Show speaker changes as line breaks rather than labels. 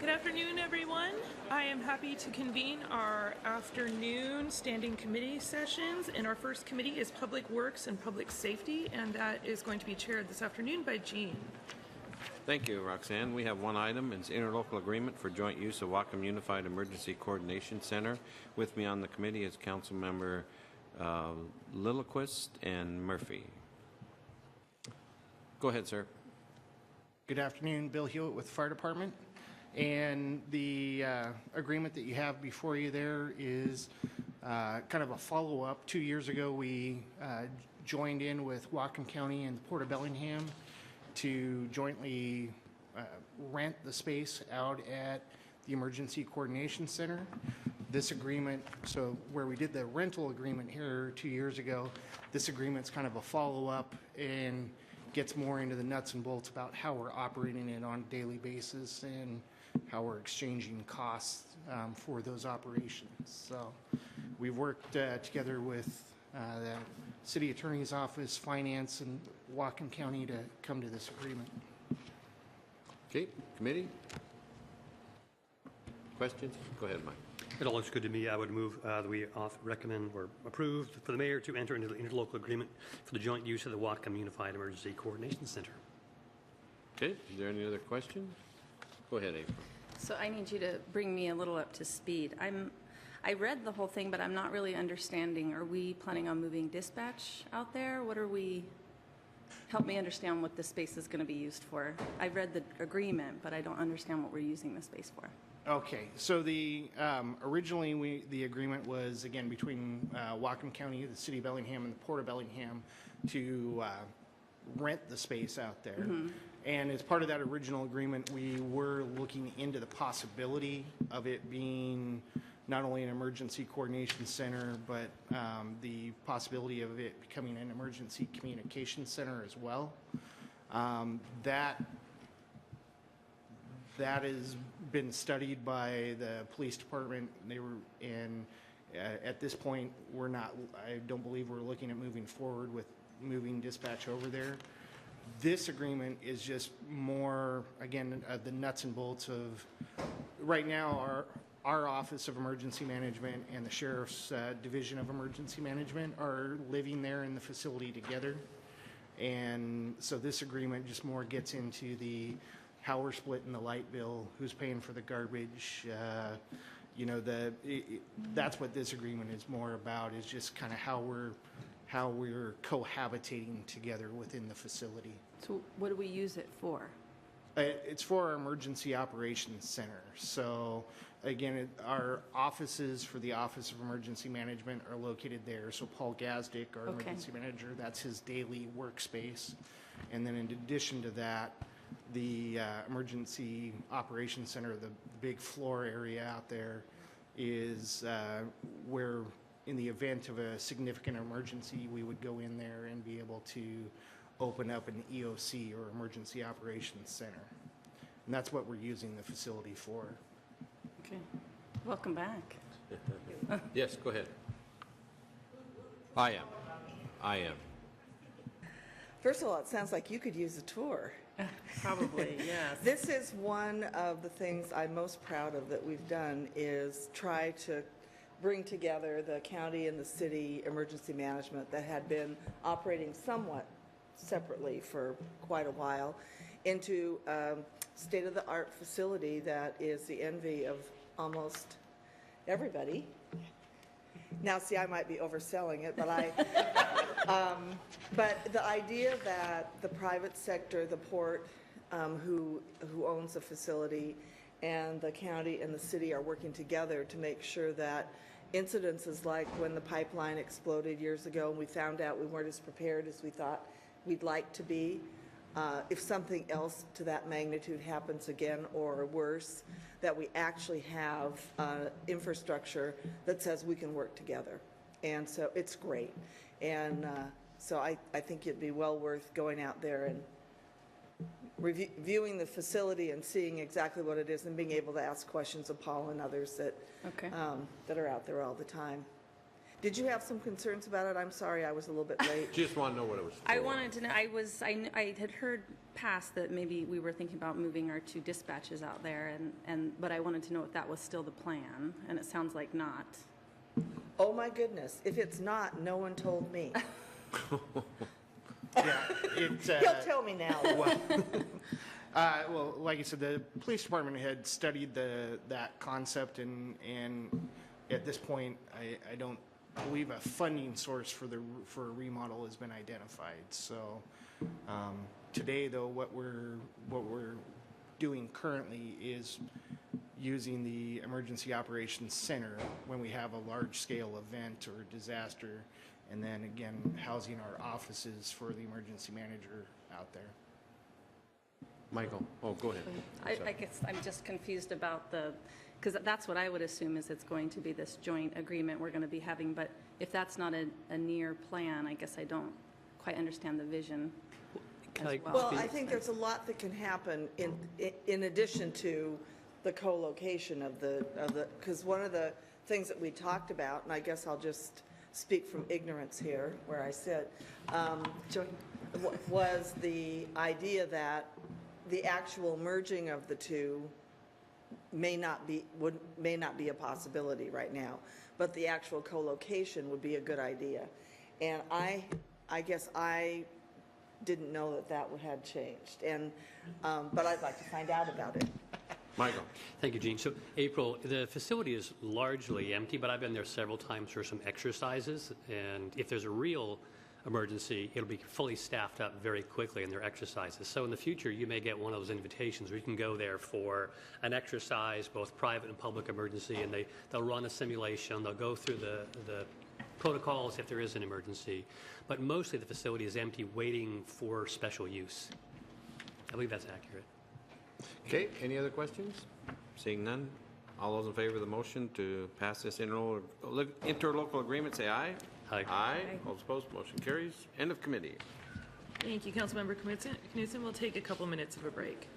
Good afternoon, everyone. I am happy to convene our afternoon standing committee sessions, and our first committee is Public Works and Public Safety, and that is going to be chaired this afternoon by Jean.
Thank you, Roxanne. We have one item. It's interlocal agreement for joint use of Whatcom Unified Emergency Coordination Center. With me on the committee is Councilmember Lillquist and Murphy. Go ahead, sir.
Good afternoon, Bill Hewitt with the Fire Department. And the agreement that you have before you there is kind of a follow-up. 2 years ago, we joined in with Whatcom County and the Port of Bellingham to jointly rent the space out at the Emergency Coordination Center. This agreement, so where we did the rental agreement here 2 years ago, this agreement's kind of a follow-up and gets more into the nuts and bolts about how we're operating it on a daily basis and how we're exchanging costs for those operations. So we've worked together with the City Attorney's Office, Finance, and Whatcom County to come to this agreement.
Okay, committee? Questions? Go ahead, Mike.
It all looks good to me. I would move that we recommend or approve for the mayor to enter into the interlocal agreement for the joint use of the Whatcom Unified Emergency Coordination Center.
Okay, is there any other questions? Go ahead, April.
So I need you to bring me a little up to speed. I read the whole thing, but I'm not really understanding. Are we planning on moving dispatch out there? What are we? Help me understand what the space is going to be used for. I read the agreement, but I don't understand what we're using the space for.
Okay, so the originally the agreement was again between Whatcom County, the City of Bellingham, and the Port of Bellingham to rent the space out there. Mm-hmm. And as part of that original agreement, we were looking into the possibility of it being not only an emergency coordination center, but the possibility of it becoming an emergency communication center as well. That has been studied by the police department. They were at this point, I don't believe we're looking at moving forward with moving dispatch over there. This agreement is just more, again, the nuts and bolts of, right now, our Office of Emergency Management and the Sheriff's Division of Emergency Management are living there in the facility together. And so this agreement just more gets into the how we're splitting the light bill, who's paying for the garbage, that's what this agreement is more about, is just kind of how we're cohabitating together within the facility.
So what do we use it for?
It's for our emergency operations center. So again, our offices for the Office of Emergency Management are located there. So Paul Gazdick, our emergency manager, that's his daily workspace. And then in addition to that, the emergency operations center, the big floor area out there, is where in the event of a significant emergency, we would go in there and be able to open up an EOC, or Emergency Operations Center. And that's what we're using the facility for.
Okay. Welcome back.
Yes, go ahead. I am.
First of all, it sounds like you could use a tour.
Probably, yes.
This is one of the things I'm most proud of that we've done, is try to bring together the county and the city emergency management that had been operating somewhat separately for quite a while into a state-of-the-art facility that is the envy of almost everybody. Now, see, I might be overselling it, but but the idea that the private sector, the port, who owns the facility, and the county and the city are working together to make sure that incidences like when the pipeline exploded years ago and we found out we weren't as prepared as we thought we'd like to be, if something else to that magnitude happens again or worse, that we actually have infrastructure that says we can work together. And so it's great. And so I think it'd be well worth going out there and viewing the facility and seeing exactly what it is and being able to ask questions of Paul and others that, that are out there all the time. Did you have some concerns about it? I'm sorry, I was a little bit late.
Just want to know what it was for.
I wanted to know, I had heard past that maybe we were thinking about moving our 2 dispatches out there, but I wanted to know if that was still the plan, and it sounds like not.
Oh, my goodness. If it's not, no one told me.
Yeah, it,
He'll tell me now.
well, like I said, the police department had studied that concept, and at this point, I don't believe a funding source for a remodel has been identified. So today, though, what we're doing currently is using the Emergency Operations Center when we have a large-scale event or disaster, and then again housing our offices for the emergency manager out there.
Michael, oh, go ahead.
I guess I'm just confused about because that's what I would assume is it's going to be this joint agreement we're going to be having, but if that's not a near plan, I guess I don't quite understand the vision as well.
Well, I think there's a lot that can happen in addition to the co-location of the, because one of the things that we talked about, and I guess I'll just speak from ignorance here where I sit, was the idea that the actual merging of the two may not be a possibility right now, but the actual co-location would be a good idea. And I guess I didn't know that had changed, and but I'd like to find out about it.
Michael.
Thank you, Gene. So, April, the facility is largely empty, but I've been there several times for some exercises, and if there's a real emergency, it'll be fully staffed up very quickly in their exercises. So in the future, you may get one of those invitations where you can go there for an exercise, both private and public emergency, and they'll run a simulation, they'll go through the protocols if there is an emergency, but mostly the facility is empty waiting for special use. I believe that's accurate.
Okay, any other questions? Seeing none, all those in favor of the motion to pass this interlocal agreement, say aye.
Aye.
Aye. All opposed, motion carries. End of committee.
Thank you, Councilmember Knudsen. We'll take a couple minutes of a break.